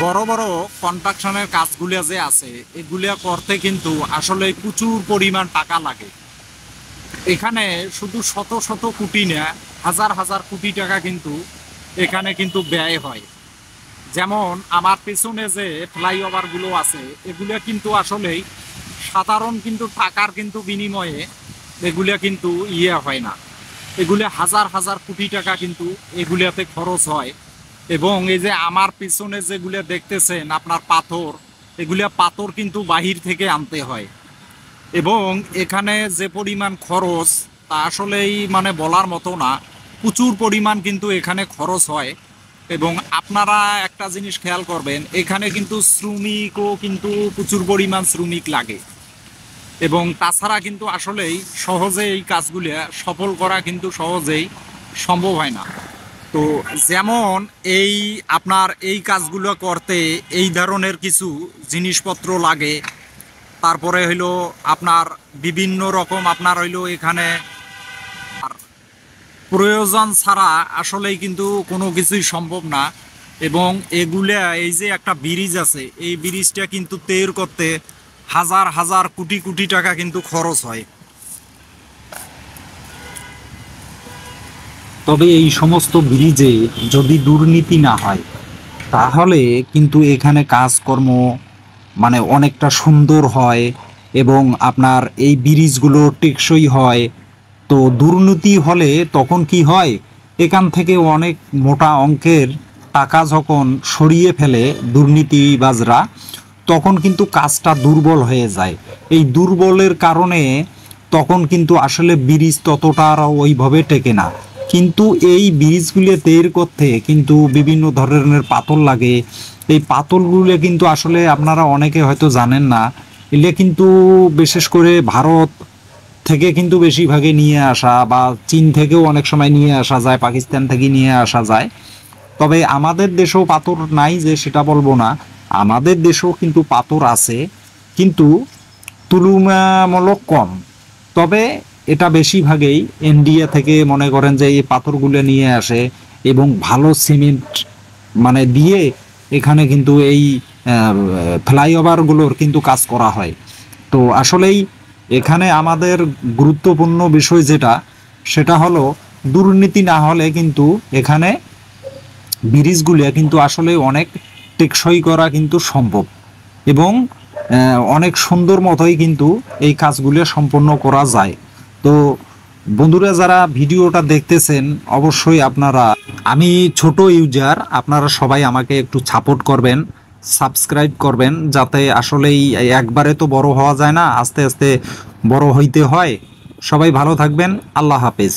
বড় বড় কনস্ট্রাকশনের কাজগুলো যে আছে এগুলো করতে কিন্তু আসলে প্রচুর পরিমাণ টাকা লাগে। এখানে শুধু শত শত কোটি না, হাজার হাজার কোটি টাকা কিন্তু এখানে কিন্তু ব্যয় হয়। যেমন আমার পেছনে যে ফ্লাইওভারগুলো আছে এগুলো কিন্তু আসলেই সাধারণ কিন্তু টাকার কিন্তু বিনিময়ে এগুলো কিন্তু হয় না। এগুলো হাজার হাজার কোটি টাকা কিন্তু এগুলাতে খরচ হয়। এবং এই যে আমার পিছনে যেগুলো দেখতেছেন আপনার পাথর, এগুলা পাথর কিন্তু বাহির থেকে আনতে হয়। এবং এখানে যে পরিমাণ খরচ তা আসলেই মানে বলার মতো না, প্রচুর পরিমাণ কিন্তু এখানে খরচ হয়। এবং আপনারা একটা জিনিস খেয়াল করবেন, এখানে কিন্তু শ্রমিকও কিন্তু প্রচুর পরিমাণ শ্রমিক লাগে। এবং তাছাড়া কিন্তু আসলেই সহজে এই কাজগুলো সফল করা কিন্তু সহজেই সম্ভব হয় না। তো যেমন এই আপনার এই কাজগুলো করতে এই ধরনের কিছু জিনিসপত্র লাগে। তারপরে হইলো আপনার বিভিন্ন রকম আপনার হইলো এখানে আর প্রয়োজন ছাড়া আসলেই কিন্তু কোনো কিছুই সম্ভব না। এবং এগুলা এই যে একটা ব্রিজ আছে, এই ব্রিজটা কিন্তু তৈরি করতে হাজার হাজার কোটি কোটি টাকা কিন্তু খরচ হয়। তবে এই সমস্ত ব্রিজে যদি দুর্নীতি না হয় তাহলে কিন্তু এখানে কাজকর্ম মানে অনেকটা সুন্দর হয় এবং আপনার এই ব্রিজগুলো টেকসই হয়। তো দুর্নীতি হলে তখন কি হয়, এখান থেকে অনেক মোটা অঙ্কের টাকা যখন সরিয়ে ফেলে দুর্নীতিবাজরা, তখন কিন্তু কাজটা দুর্বল হয়ে যায়। এই দুর্বলের কারণে তখন কিন্তু আসলে ব্রিজ ততটা আর ওইভাবে টেকে না। কিন্তু এই ব্রিজগুলো তৈরি করতে কিন্তু বিভিন্ন ধরনের পাথর লাগে। এই পাথরগুলো কিন্তু আসলে আপনারা অনেকে হয়তো জানেন না, এগুলো কিন্তু বিশেষ করে ভারত থেকে কিন্তু বেশিরভাগে নিয়ে আসা, বা চীন থেকেও অনেক সময় নিয়ে আসা যায়, পাকিস্তান থেকে নিয়ে আসা যায়। তবে আমাদের দেশেও পাথর নাই যে সেটা বলবো না, আমাদের দেশেও কিন্তু পাথর আছে, কিন্তু তুলনামূলক কম। তবে এটা বেশিরভাগই ইন্ডিয়া থেকে মনে করেন যে এই পাথরগুলো নিয়ে আসে এবং ভালো সিমেন্ট মানে দিয়ে এখানে কিন্তু এই ফ্লাইওভারগুলোর কিন্তু কাজ করা হয়। তো আসলেই এখানে আমাদের গুরুত্বপূর্ণ বিষয় যেটা, সেটা হলো দুর্নীতি না হলে কিন্তু এখানে ব্রিজগুলো কিন্তু আসলে অনেক টেকসই করা কিন্তু সম্ভব। এবং অনেক সুন্দর মতোই কিন্তু এই কাজগুলো সম্পন্ন করা যায়। তো বন্ধুরা যারা ভিডিওটা দেখতেছেন, অবশ্যই আপনারা, আমি ছোট ইউজার, আপনারা সবাই আমাকে একটু সাপোর্ট করবেন, সাবস্ক্রাইব করবেন, যাতে আসলেই একবারে তো বড় হওয়া যায় না, আস্তে আস্তে বড় হইতে হয়। সবাই ভালো থাকবেন। আল্লাহ হাফেজ।